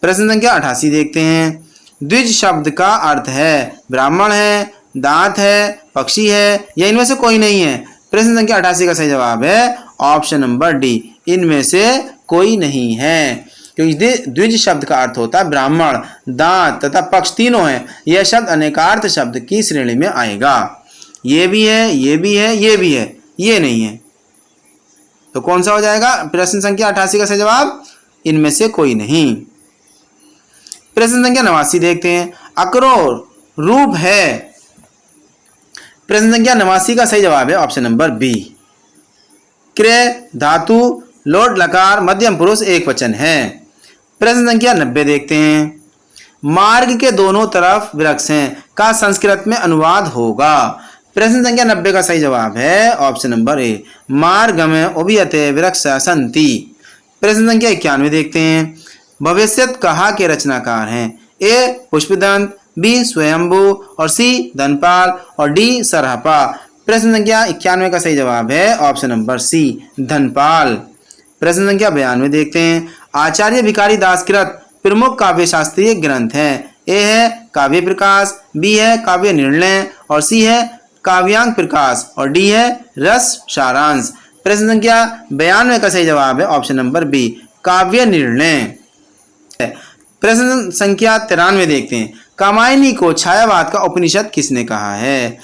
Speaker 1: प्रश्न संख्या 88 देखते हैं, द्विज शब्द का अर्थ है ब्राह्मण है, दांत है, पक्षी है या इनमें से कोई नहीं है। प्रश्न संख्या 88 का सही जवाब है ऑप्शन नंबर डी, इनमें से कोई नहीं है, क्योंकि द्विज शब्द का अर्थ होता है ब्राह्मण, दांत तथा पक्ष तीनों हैं। यह शब्द अनेकार्थ शब्द की श्रेणी में आएगा। ये भी है, ये भी है, ये भी है, ये नहीं है, तो कौन सा हो जाएगा? प्रश्न संख्या 88 का सही जवाब इनमें से कोई नहीं। प्रश्न संख्या 89 देखते हैं। अकरोर रूप है। प्रश्न संख्या 89 का सही जवाब है ऑप्शन नंबर बी। क्रय धातु लोट लकार मध्यम पुरुष एक वचन है। प्रश्न संख्या 90 देखते हैं। मार्ग के दोनों तरफ वृक्ष हैं का संस्कृत में अनुवाद होगा। प्रश्न संख्या 90 का सही जवाब है ऑप्शन नंबर ए। मार्ग में उभयते वृक्ष सन्ति। प्रश्न संख्या 91 देखते हैं। भविष्यत कहा के रचनाकार हैं। ए पुष्पदंत, बी स्वयंभू और सी धनपाल और डी सरहपा। प्रश्न संख्या 91 का सही जवाब है ऑप्शन नंबर सी धनपाल। प्रश्न संख्या 92 देखते हैं। आचार्य भिखारी दास कृत प्रमुख काव्य शास्त्रीय ग्रंथ है। ए है काव्य प्रकाश, बी है काव्य निर्णय और सी है काव्यांग प्रकाश और डी है रस सारांश। प्रश्न संख्या 92 का सही जवाब है ऑप्शन नंबर बी काव्य निर्णय। प्रश्न संख्या 93 देखते हैं। कामायनी को छायावाद का उपनिषद किसने कहा है।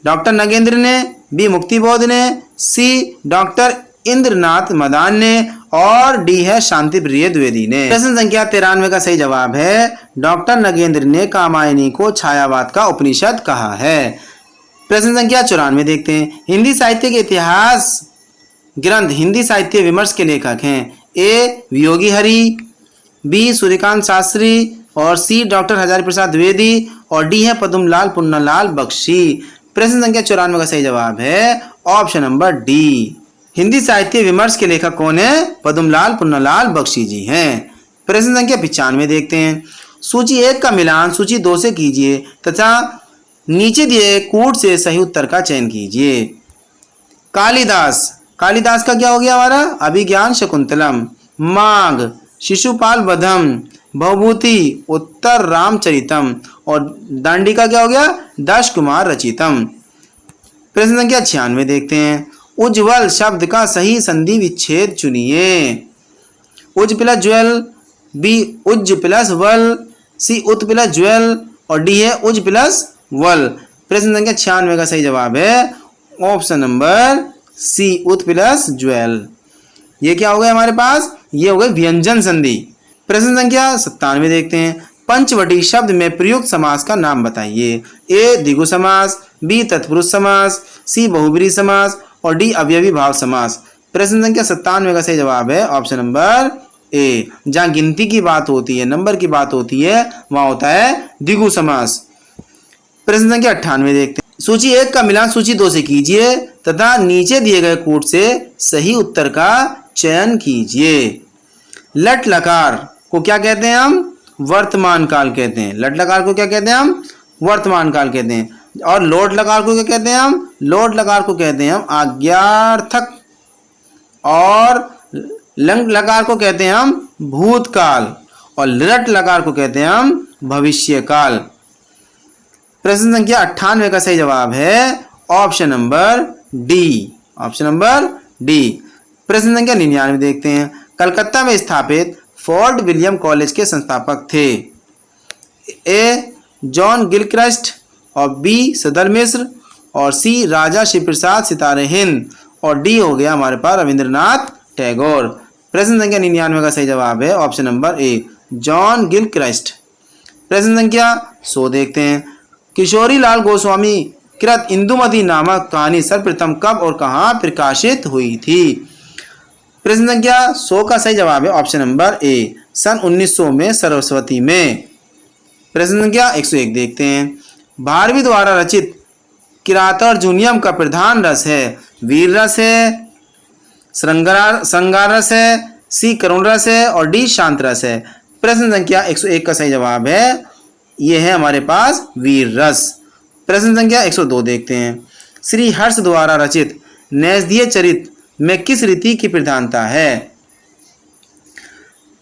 Speaker 1: डॉक्टर नगेंद्र ने, बी मुक्तिबोध ने, सी डॉक्टर इंद्रनाथ मदान ने और डी है शांति प्रिय द्विवेदी ने। प्रश्न संख्या 93 का सही जवाब है डॉक्टर नगेंद्र ने कामायनी को छायावाद का उपनिषद कहा है। प्रश्न संख्या 94 देखते हैं। हिंदी साहित्य के इतिहास ग्रंथ हिंदी साहित्य विमर्श के लेखक हैं। ए वियोगी हरि, बी सूर्यकांत शास्त्री और सी डॉक्टर हजारी प्रसाद द्विवेदी और डी है पद्मलाल पुन्नालाल बख्शी। प्रश्न संख्या 94 का सही जवाब है ऑप्शन नंबर डी। हिंदी साहित्य विमर्श के लेखक कौन है। पद्मलाल पुन्नालाल बख्शी जी हैं। प्रश्न संख्या 95 देखते हैं। सूची 1 का मिलान सूची 2 से कीजिए तथा नीचे दिए कूट से सही उत्तर का चयन कीजिए। कालिदास, कालिदास का क्या हो गया हमारा अभिज्ञान शकुंतलम। माघ शिशुपाल वधम, भवभूति उत्तर रामचरितम और दांडी का क्या हो गया दश कुमार रचितम। प्रश्न संख्या 96 देखते हैं। उज्ज्वल शब्द का सही संधि विच्छेद चुनिए। उज प्लस ज्वल, बी उज्ज प्लस वल, सी उत प्लस ज्वल और डी है उज प्लस वल। प्रश्न संख्या 96 का सही जवाब है ऑप्शन नंबर सी उत प्लस ज्वल। ये क्या हो गया हमारे पास, ये हो गए व्यंजन संधि। प्रश्न संख्या 97 देखते हैं। पंचवटी शब्द में प्रयुक्त समास का नाम बताइए। ए द्विगु समास, बी तत्पुरुष समास, सी बहुब्रीहि समास और डी अवयवी भाव समास। प्रश्न संख्या 97 का सही जवाब है ऑप्शन नंबर ए। जहां गिनती की बात होती है, नंबर की बात होती है, वहां होता है द्विगु समास। प्रश्न संख्या 98 देखते हैं। सूची 1 का मिलान सूची 2 से कीजिए तथा नीचे दिए गए कूट से सही उत्तर का चयन कीजिए। लट लकार को क्या कहते हैं हम, वर्तमान काल कहते हैं। लट लकार को क्या कहते हैं हम, वर्तमान काल कहते हैं। और लोट लकार को क्या कहते हैं हम, लोट लकार को कहते हैं हम आज्ञार्थक और लंग लकार को कहते हैं हम भूतकाल और लट लकार को कहते हैं हम भविष्यकाल। प्रश्न संख्या 98 का सही जवाब है option number D, option number D. प्रश्न संख्या 99 देखते हैं। कलकत्ता में स्थापित फोर्ट विलियम कॉलेज के संस्थापक थे। ए जॉन गिलक्रिस्ट और बी सदर मिश्र और सी राजा शिवप्रसाद सितारे हिंद और डी हो गया हमारे पास रविंद्रनाथ टैगोर। प्रश्न संख्या 99 का सही जवाब है ऑप्शन नंबर ए जॉन गिलक्रिस्ट। प्रश्न संख्या 100 देखते हैं। किशोरी लाल गोस्वामी कृत इंदुमती नामक कहानी सर्वप्रथम कब और कहां प्रकाशित हुई थी। प्रश्न संख्या 100 का सही जवाब है ऑप्शन नंबर ए सन 1900 में सरस्वती में। प्रश्न संख्या 101 देखते हैं। भारवी द्वारा रचित किरातार्जुनीयम का प्रधान रस है। वीर रस है, श्रृंगार रस है, सी करुण रस है और डी शांत रस है। प्रश्न संख्या 101 का सही जवाब है ये है हमारे पास वीर रस। प्रश्न संख्या 102 देखते हैं। श्री हर्ष द्वारा रचित नैषधीय चरित में किस रीति की प्रधानता है।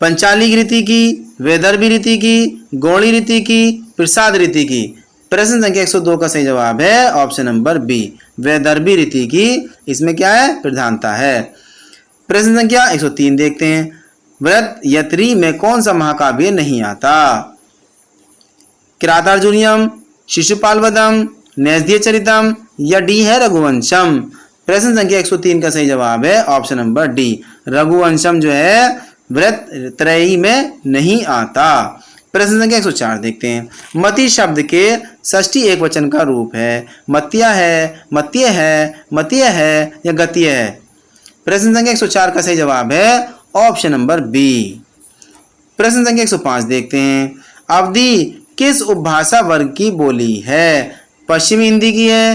Speaker 1: पंचाली रीति की, वैदर्भी रीति की, गौड़ी रीति की, प्रसाद रीति की। प्रश्न संख्या 102 का सही जवाब है ऑप्शन नंबर बी वैदर्भी रीति की, इसमें क्या है प्रधानता है। प्रश्न संख्या 103 देखते हैं। व्रत यत्री में कौन सा महाकाव्य नहीं आता। किरातार्जुनीयम, शिशुपाल वधम, नैषधीय चरितम या डी है रघुवंशम। प्रश्न संख्या 103 का सही जवाब है ऑप्शन नंबर डी रघुवंशम जो है व्रत त्रयी में नहीं आता। प्रश्न संख्या 104 देखते हैं। मति शब्द के षष्ठी एकवचन का रूप है। मत्या है, मत्य है, मतीय है या गतीय है। प्रश्न संख्या 104 का सही जवाब है ऑप्शन नंबर बी। प्रश्न संख्या 105 देखते हैं। अवधी किस उपभाषा वर्ग की बोली है? पश्चिमी हिंदी की है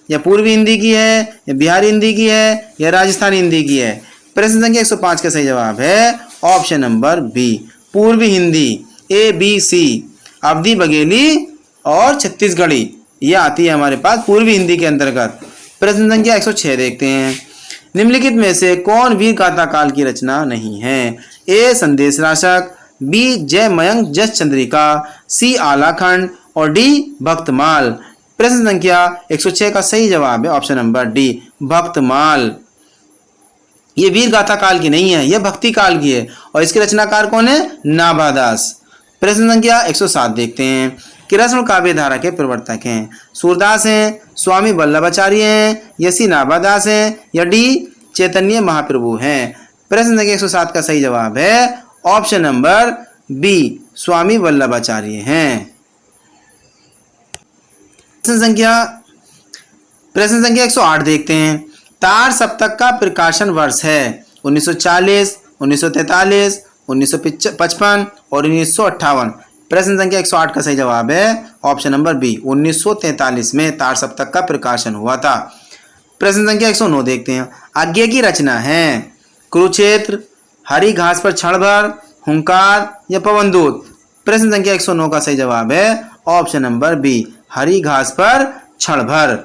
Speaker 1: या पूर्वी हिंदी की है या बिहारी हिंदी की है या राजस्थानी हिंदी की है। प्रश्न संख्या 105 का सही जवाब है ऑप्शन नंबर बी, पूर्वी हिंदी। ए बी सी, अवधी, बघेली और छत्तीसगढ़ी ये आती है हमारे पास पूर्वी हिंदी के अंतर्गत। प्रश्न संख्या 106 देखते हैं। निम्नलिखित में से कौन वीर गाथा काल की रचना नहीं है? ए संदेश राशक, बी जय मयंक जस चंद्रिका, सी आलाखंड और डी भक्तमाल। प्रश्न संख्या 106 का सही जवाब है ऑप्शन नंबर डी, भक्तमाल। ये वीर गाथा काल की नहीं है, यह भक्ति काल की है और इसके रचनाकार कौन है? नाभादास। प्रश्न संख्या 107 देखते हैं। कृष्ण काव्य धारा के प्रवर्तक हैं? सूरदास हैं, स्वामी वल्लभाचार्य हैं, यसी नाभादास हैं या डी चैतन्य महाप्रभु हैं। प्रश्न संख्या 107 का सही जवाब है ऑप्शन नंबर बी, स्वामी वल्लभाचार्य हैं। प्रश्न संख्या 108 देखते हैं। तार सप्तक का प्रकाशन वर्ष है 1940, 1943, 1955 और 1958। प्रश्न संख्या 108 का सही जवाब है ऑप्शन नंबर बी, 1943 में तार सप्तक का प्रकाशन हुआ था। प्रश्न संख्या 109 देखते हैं। आज्ञा की रचना है कुरुक्षेत्र, हरी घास पर क्षण भर, हुंकार या पवनदूत। प्रश्न संख्या 109 का सही जवाब है ऑप्शन नंबर बी, हरी घास पर क्षण भर।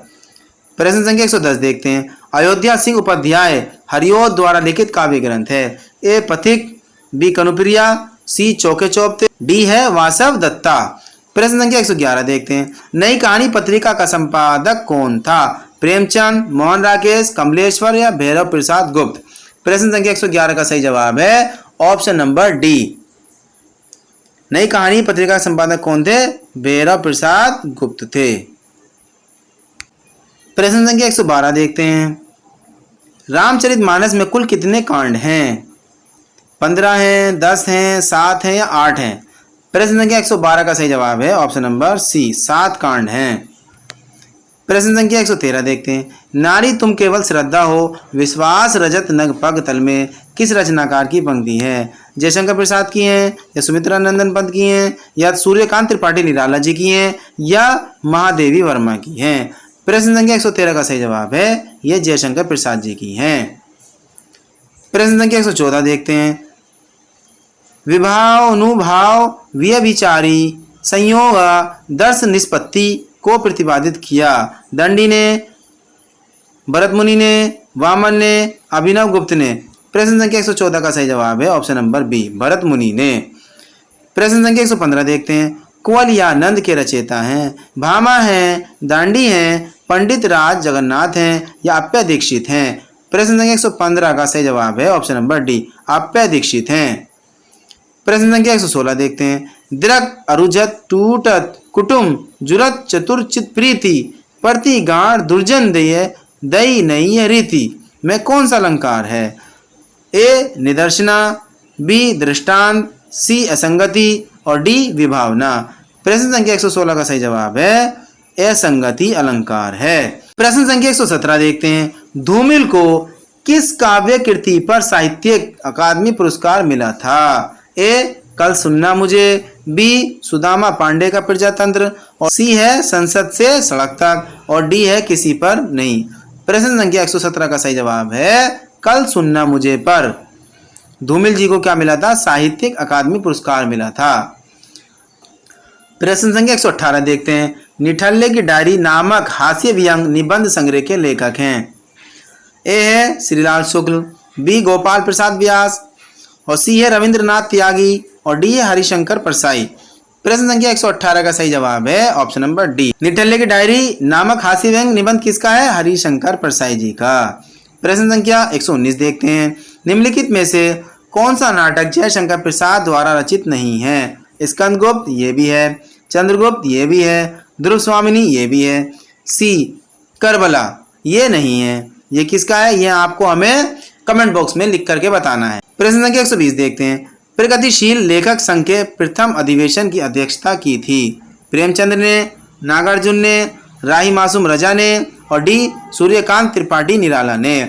Speaker 1: प्रश्न संख्या 110 देखते हैं। अयोध्या सिंह उपाध्याय हरिओद द्वारा लिखित काव्य ग्रंथ है? ए पथिक, बी कनुप्रिया, सी चौके चौपते, डी है वासव दत्ता। प्रश्न संख्या 111 देखते हैं। नई कहानी पत्रिका का संपादक कौन था? प्रेमचंद, मोहन राकेश, कमलेश्वर या भैरव प्रसाद गुप्त। प्रश्न संख्या 111 का सही जवाब है ऑप्शन नंबर डी, नई कहानी पत्रिका के संपादक कौन थे? भैरव प्रसाद गुप्त थे। प्रश्न संख्या 112 देखते हैं। रामचरितमानस में कुल कितने कांड हैं? 15 हैं, 10 हैं, 7 हैं या 8 हैं। प्रश्न संख्या 112 का सही जवाब है ऑप्शन नंबर सी, 7 कांड हैं। प्रश्न संख्या 113 देखते हैं। नारी तुम केवल श्रद्धा हो, विश्वास रजत नग पग तल में किस रचनाकार की पंक्ति है? जयशंकर प्रसाद की हैं या सुमित्रा नंदन पंत की हैं या सूर्यकांत त्रिपाठी निराला जी की हैं या महादेवी वर्मा की हैं। प्रश्न संख्या 113 का सही जवाब है ये जयशंकर प्रसाद जी की हैं। प्रश्न संख्या 114 देखते हैं। विभाव, अनुभाव, व्यभिचारी संयोग दर्श निष्पत्ति को प्रतिपादित किया? दंडी ने, भरत मुनि ने, वामन ने, अभिनव गुप्त ने। प्रश्न संख्या 114 का सही जवाब है ऑप्शन नंबर बी, भरत मुनि ने। प्रश्न संख्या 115 देखते हैं। कुंवल या नंद के रचयिता हैं? भामा हैं, दांडी हैं, पंडित राज जगन्नाथ हैं या अप्पय दीक्षित हैं। प्रश्न संख्या 115 का सही जवाब है option number D, Appayya Dikshit हैं। प्रश्न संख्या 116 देखते हैं। दृक अरुजत टूटत कुटुम जुरत चतुर चित प्रीति प्रति गाढ़ दुर्जन देय दई नई रीति में कौन सा अलंकार है? ए निदर्शना, बी दृष्टांत, सी असंगति और डी विभावना। प्रश्न संख्या 116 का सही जवाब है असंगति अलंकार है। प्रश्न संख्या 117 देखते हैं। धूमिल को किस काव्य कृति पर साहित्यिक अकादमी पुरस्कार मिला था? ए कल सुनना मुझे, बी सुदामा पांडे का प्रजातंत्र और सी है संसद से सड़क तक और डी है किसी पर नहीं। प्रश्न संख्या 117 का सही जवाब है कल सुनना मुझे पर धूमिल जी को क्या मिला था? साहित्यिक अकादमी पुरस्कार मिला था। प्रश्न संख्या 118 देखते हैं। निठल्ले की डायरी नामक हास्य व्यंग निबंध संग्रह के लेखक हैं? ए है श्रीलाल शुक्ल, बी गोपाल प्रसाद व्यास और सी है रविंद्रनाथ त्यागी और डी है हरिशंकर परसाई। प्रश्न संख्या 118 का सही जवाब है ऑप्शन नंबर डी, निठल्ले की डायरी नामक हास्य व्यंग निबंध किसका है? हरिशंकर परसाई जी का। प्रश्न संख्या 119 देखते हैं। निम्नलिखित में से कौन सा नाटक जयशंकर प्रसाद द्वारा रचित नहीं है? स्कंदगुप्त ये भी है, चंद्रगुप्त ये भी है, ध्रुव स्वामिनी ये भी है, सी करबला ये नहीं है। ये किसका है? ये आपको हमें कमेंट बॉक्स में लिख करके बताना है। प्रश्न संख्या 120 देखते हैं। प्रगतिशील लेखक संघ के प्रथम अधिवेशन की अध्यक्षता की थी? प्रेमचंद ने, नागार्जुन ने, राही मासूम रजा ने और डी सूर्यकांत त्रिपाठी निराला ने।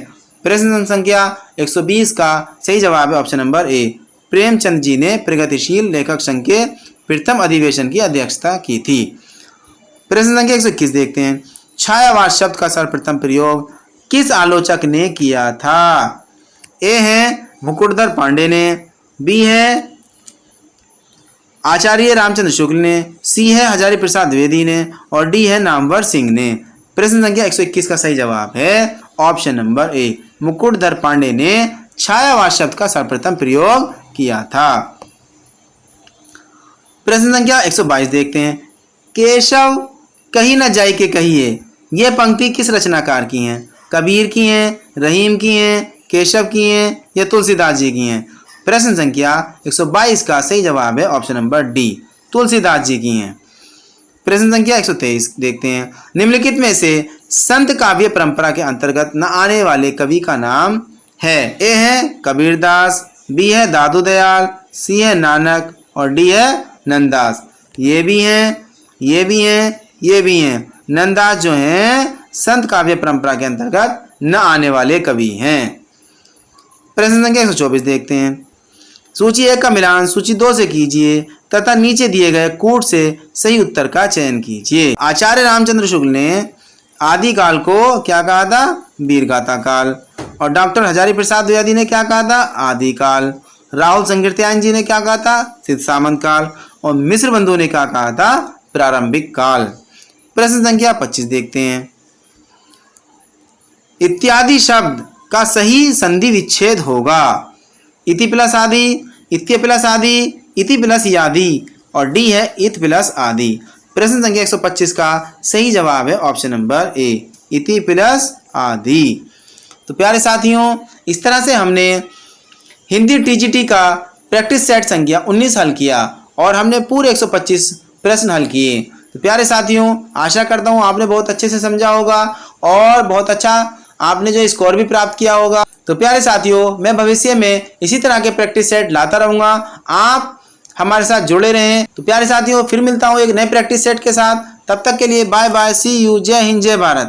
Speaker 1: प्रश्न संख्या 120 का सही जवाब है ऑप्शन नंबर ए, प्रेमचंद जी ने प्रगतिशील लेखक संघ के प्रथम अधिवेशन की अध्यक्षता की थी। प्रश्न संख्या 121 देखते हैं। छायावाद शब्द का सर्वप्रथम प्रयोग किस आलोचक ने किया था? ए है मुकुटधर पांडे ने, बी है आचार्य रामचंद्र शुक्ल ने, सी है हजारी प्रसाद द्विवेदी ने और डी है नामवर सिंह ने। प्रश्न संख्या 121 का सही जवाब है option number A, Mukutdhar Pandey ने छायावाद शब्द का सर्वप्रथम प्रयोग किया था। प्रश्न संख्या 122 देखते हैं। केशव कहीं न जाए के कहिए, यह पंक्ति किस रचनाकार की है? कबीर की हैं, रहीम की हैं, केशव की हैं या तुलसीदास जी की हैं? प्रश्न संख्या 122 का सही जवाब है option number D, Tulsidas ji की हैं। प्रश्न संख्या 123 देखते हैं। निम्नलिखित में से संत काव्य परंपरा के अंतर्गत न आने वाले कवि का नाम है? ए है कबीरदास, बी है दादू दयाल, सी है नानक और डी है नंददास। ये भी हैं, ये भी हैं, ये भी हैं। नंददास जो हैं संत काव्य परंपरा के अंतर्गत न आने वाले कवि हैं। प्रश्न संख्या 124 देखते हैं। सूची 1 का मिलान सूची 2 से कीजिए तथा नीचे दिए गए कूट से सही उत्तर का चयन कीजिए। आचार्य रामचंद्र शुक्ल ने आदिकाल को क्या कहा था? वीरगाथा काल। और डॉक्टर हजारी प्रसाद द्विवेदी ने क्या कहा था? आदिकाल। राहुल संकीर्त्यायन जी ने क्या कहा था? सिद्ध सामंत काल। और मिश्र बंधु ने क्या कहा था? प्रारंभिक काल। प्रश्न संख्या 25 देखते हैं। इत्यादि शब्द का सही संधि विच्छेद होगा? इति प्लस आदि, इत्य प्लस आदि, इति प्लस यादि और डी है इत प्लस आदि। प्रश्न संख्या 125 का सही जवाब है ऑप्शन नंबर ए, इति प्लस आदि। तो प्यारे साथियों, इस तरह से हमने हिंदी टीजीटी का प्रैक्टिस सेट संख्या 19 हल किया और हमने पूरे 125 प्रश्न हल किए। तो प्यारे साथियों, आशा करता हूँ आपने बहुत अच्छे से समझा होगा और बहुत अच्छा आपने जो स्कोर भी प्राप्त किया होगा। तो प्यारे साथियों, मैं भविष्य में इसी तरह के प्रैक्टिस सेट लाता रहूँगा, आप हमारे साथ जुड़े रहें। तो प्यारे साथियों, फिर मिलता हूँ एक नए प्रैक्टिस सेट के साथ। तब तक के लिए बाय बाय, सी यू, जय हिंद, जय भारत।